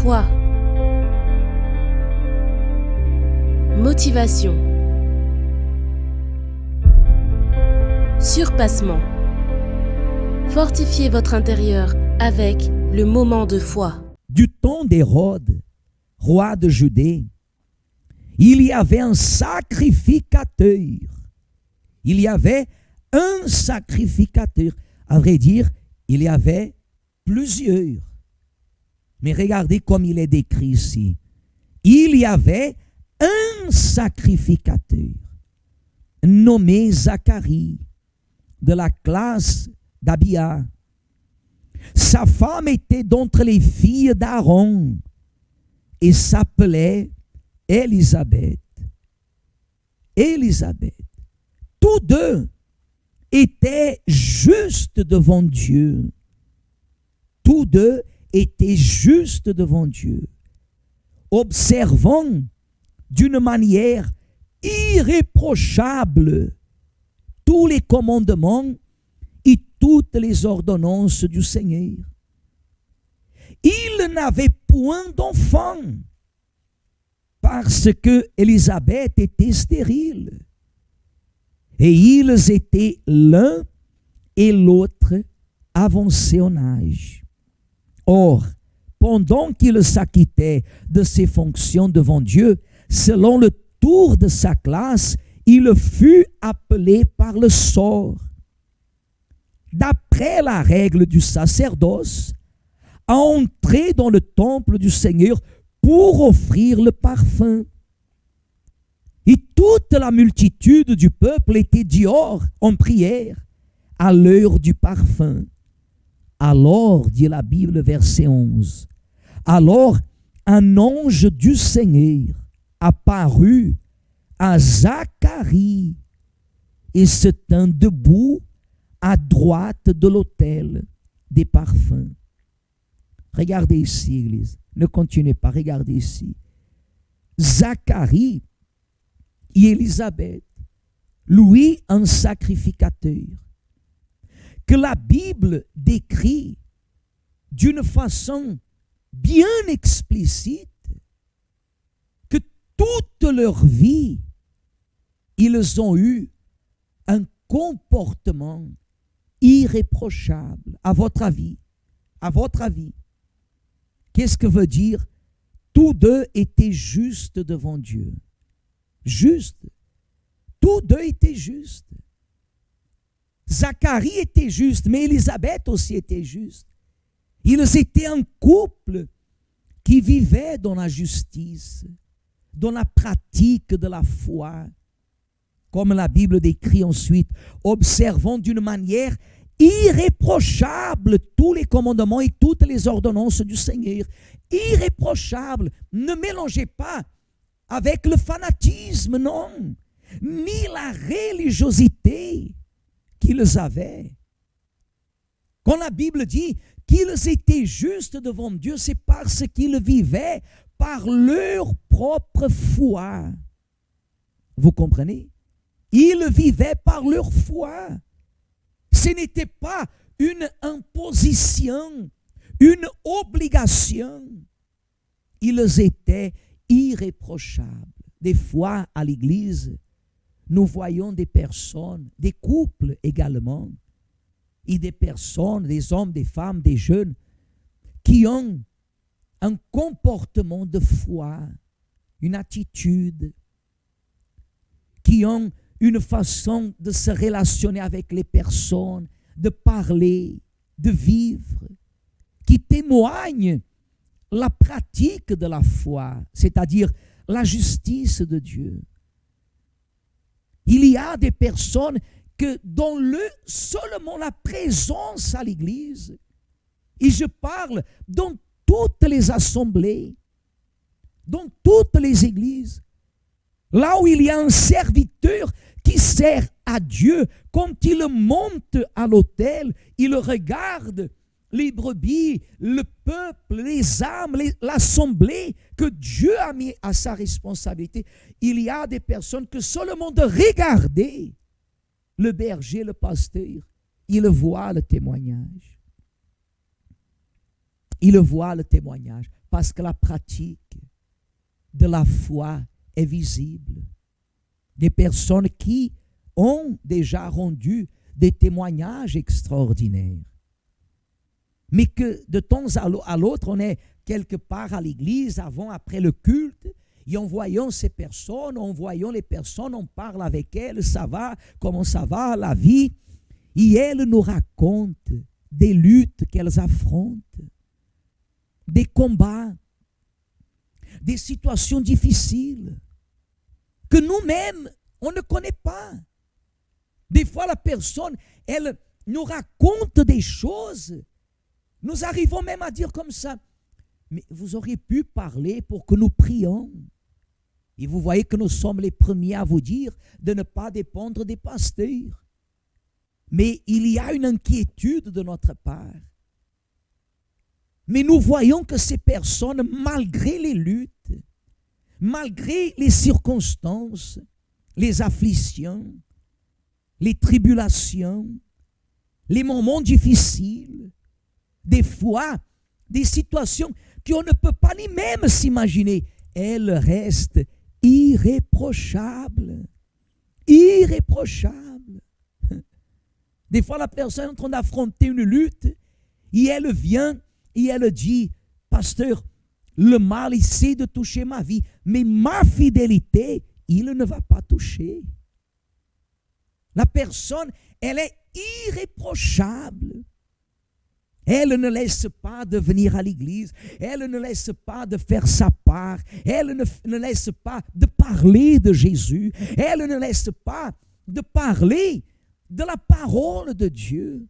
Foi. Motivation. Surpassement. Fortifiez votre intérieur avec le moment de foi. Du temps d'Hérode, roi de Judée, il y avait un sacrificateur. Il y avait un sacrificateur. À vrai dire, il y avait plusieurs. Mais regardez comme il est décrit ici. Il y avait un sacrificateur nommé Zacharie, de la classe d'Abia. Sa femme était d'entre les filles d'Aaron et s'appelait Élisabeth. Élisabeth. Tous deux étaient justes devant Dieu. Tous deux étaient justes devant Dieu, observant d'une manière irréprochable tous les commandements et toutes les ordonnances du Seigneur. Ils n'avaient point d'enfants parce que Élisabeth était stérile. Et ils étaient l'un et l'autre avancés en âge. Or, pendant qu'il s'acquittait de ses fonctions devant Dieu, selon le tour de sa classe, il fut appelé par le sort, d'après la règle du sacerdoce, à entrer dans le temple du Seigneur pour offrir le parfum. Et toute la multitude du peuple était dehors en prière à l'heure du parfum. Alors, dit la Bible, verset 11, alors un ange du Seigneur apparut à Zacharie et se tint debout à droite de l'autel des parfums. Regardez ici, Église. Ne continuez pas, regardez ici. Zacharie et Élisabeth, lui, un sacrificateur, que la Bible décrit d'une façon bien explicite, que toute leur vie, ils ont eu un comportement irréprochable. À votre avis, qu'est-ce que veut dire? Tous deux étaient justes devant Dieu. Juste. Tous deux étaient justes. Zacharie était juste, mais Élisabeth aussi était juste. Ils étaient un couple qui vivait dans la justice, dans la pratique de la foi. Comme la Bible décrit ensuite, observant d'une manière irréprochable tous les commandements et toutes les ordonnances du Seigneur. Irréprochable. Ne mélangez pas avec le fanatisme, non, ni la religiosité qu'ils avaient. Quand la Bible dit qu'ils étaient justes devant Dieu, c'est parce qu'ils vivaient par leur propre foi. Vous comprenez? Ils vivaient par leur foi. Ce n'était pas une imposition, une obligation. Ils étaient irréprochables. Des fois, à l'église, nous voyons des personnes, des couples également, et des personnes, des hommes, des femmes, des jeunes, qui ont un comportement de foi, une attitude, qui ont une façon de se relationner avec les personnes, de parler, de vivre, qui témoignent la pratique de la foi, c'est-à-dire la justice de Dieu. Il y a des personnes que dans seulement la présence à l'église, et je parle dans toutes les assemblées, dans toutes les églises, là où il y a un serviteur qui sert à Dieu, quand il monte à l'autel, il regarde les brebis, le peuple, les âmes, l'assemblée que Dieu a mis à sa responsabilité. Il y a des personnes que seulement de regarder le berger, le pasteur, il voit le témoignage. il voit le témoignage parce que la pratique de la foi est visible. Des personnes qui ont déjà rendu des témoignages extraordinaires. Mais que de temps à l'autre, on est quelque part à l'église, avant, après le culte, et en voyant ces personnes, en voyant les personnes, on parle avec elles, ça va, comment ça va, la vie, et elles nous racontent des luttes qu'elles affrontent, des combats, des situations difficiles que nous-mêmes, on ne connaît pas. Des fois, la personne, elle nous raconte des choses. Nous arrivons même à dire comme ça, mais vous auriez pu parler pour que nous prions. Et vous voyez que nous sommes les premiers à vous dire de ne pas dépendre des pasteurs. Mais il y a une inquiétude de notre part. Mais nous voyons que ces personnes, malgré les luttes, malgré les circonstances, les afflictions, les tribulations, les moments difficiles, des fois, des situations qu'on ne peut pas ni même s'imaginer, elles restent irréprochables. Irréprochables. Des fois, la personne est en train d'affronter une lutte et elle vient et elle dit, pasteur, le mal essaie de toucher ma vie, mais ma fidélité, il ne va pas toucher. La personne, elle est irréprochable. Elle ne laisse pas de venir à l'église. Elle ne laisse pas de faire sa part. Elle ne laisse pas de parler de Jésus. Elle ne laisse pas de parler de la parole de Dieu.